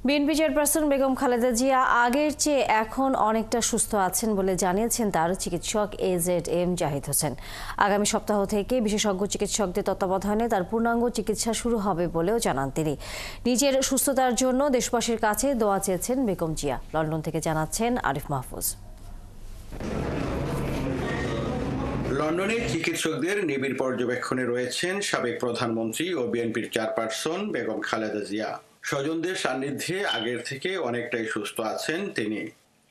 BNP chairperson Begum Khaleda Zia আগের চেয়ে এখন অনেকটা সুস্থ আছেন বলে জানিয়েছেন তার চিকিৎসক AZM জাহিদ হোসেন। আগামী সপ্তাহ থেকে বিশেষজ্ঞ চিকিৎসকদের তত্ত্বাবধানে তার পূর্ণাঙ্গ চিকিৎসা শুরু হবে বলেও জানান তিনি। নিজের সুস্থতার জন্য দেশবাসীর কাছে দোয়া চেয়েছেন বেগম জিয়া। লন্ডন থেকে জানাচ্ছেন আরিফ মাহফুজ। লন্ডনে চিকিৎসকদের নিবিড় পর্যবেক্ষণে রয়েছেন সাবেক প্রধানমন্ত্রী ও বিএনপির চেয়ারপারসন বেগম খালেদা জিয়া। স্বজনদের সান্নিধ্যে আগের থেকে অনেকটাই সুস্থ আছেন তিনি।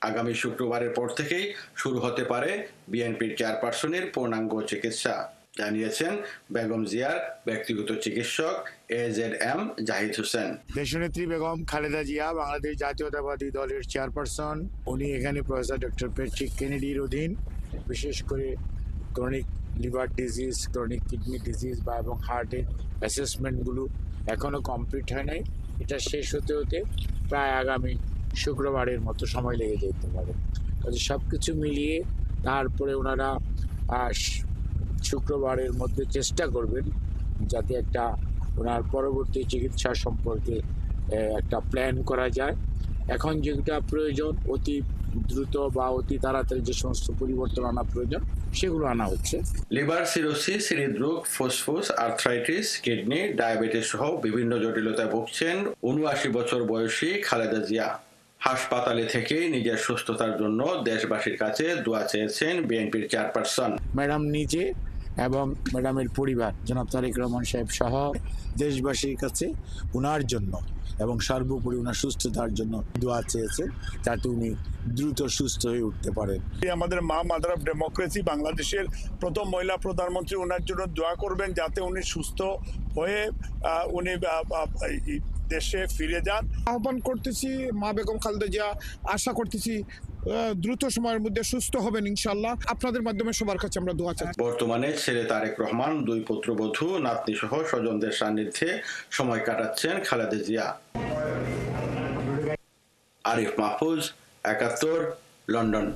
আগামী শুক্রবারের পর থেকেই শুরু হতে পারে বিএনপির চেয়ারপারসনের পূর্ণাঙ্গ চিকিৎসা, জানিয়েছেন বেগম জিয়ার ব্যক্তিগত চিকিৎসক AZM জাহিদ হোসেন। দেশনেত্রী বেগম খালেদা জিয়া বাংলাদেশ জাতীয়তাবাদী দলের চেয়ারপারসন। উনি এখানে প্রফেসর ডক্টর প্যাট্রিক কেনেডির অধীন বিশেষ করে chronic liver disease, chronic kidney disease এবং হার্টের অ্যাসেসমেন্টগুলো এখনও কমপ্লিট হয় নাই। এটা শেষ হতে হতে প্রায় আগামী শুক্রবারের মতো সময় লেগে যেতে পারে। কাজে সব কিছু মিলিয়ে তারপরে ওনারা শুক্রবারের মধ্যে চেষ্টা করবেন যাতে একটা ওনার পরবর্তী চিকিৎসা সম্পর্কে একটা প্ল্যান করা যায়। এখন যেটা প্রয়োজন অতি দ্রুত বা অতি তাড়াতাড়ি যে সমস্ত পরিবর্তন আনা প্রয়োজন সেগুলো আনা হচ্ছে। লিভার সিরোসিস, হৃদরোগ, ফুসফুস, আর্থ্রাইটিস, কিডনি, ডায়াবেটিস সহ বিভিন্ন জটিলতায় ভুগছেন ৭৯ বছর বয়সী খালেদা জিয়া। হাসপাতালে থেকে নিজের সুস্থতার জন্য দেশবাসীর কাছে দোয়া চেয়েছেন বিএনপির চেয়ারপারসন। ম্যাডাম নিজে এবং ম্যাডামের পরিবার জনাব তারেক রহমান সাহেব সহ দেশবাসীর কাছে উনার জন্য এবং সর্বোপরি উনার সুস্থতার জন্য দোয়া চেয়েছেন যাতে উনি দ্রুত সুস্থ হয়ে উঠতে পারেন। আমাদের মা মাদার অফ ডেমোক্রেসি, বাংলাদেশের প্রথম মহিলা প্রধানমন্ত্রী, ওনার জন্য দোয়া করবেন যাতে উনি সুস্থ হয়ে উনি দেশে ফিরে যান। আহ্বান করতেছি মা বেগম খালেদা জিয়া, আশা করতেছি দ্রুত সময়ের মধ্যে সুস্থ হবেন ইনশাআল্লাহ। আপনাদের মাধ্যমে সবার কাছে আমরা দোয়া চাই। বর্তমানে ছেলে তারেক রহমান, ২ পুত্রবধূ, নাতনি সহ স্বজনদের সান্নিধ্যে সময় কাটাচ্ছেন খালেদা জিয়া। আরিফ মাহফুজ, ৭১, লন্ডন।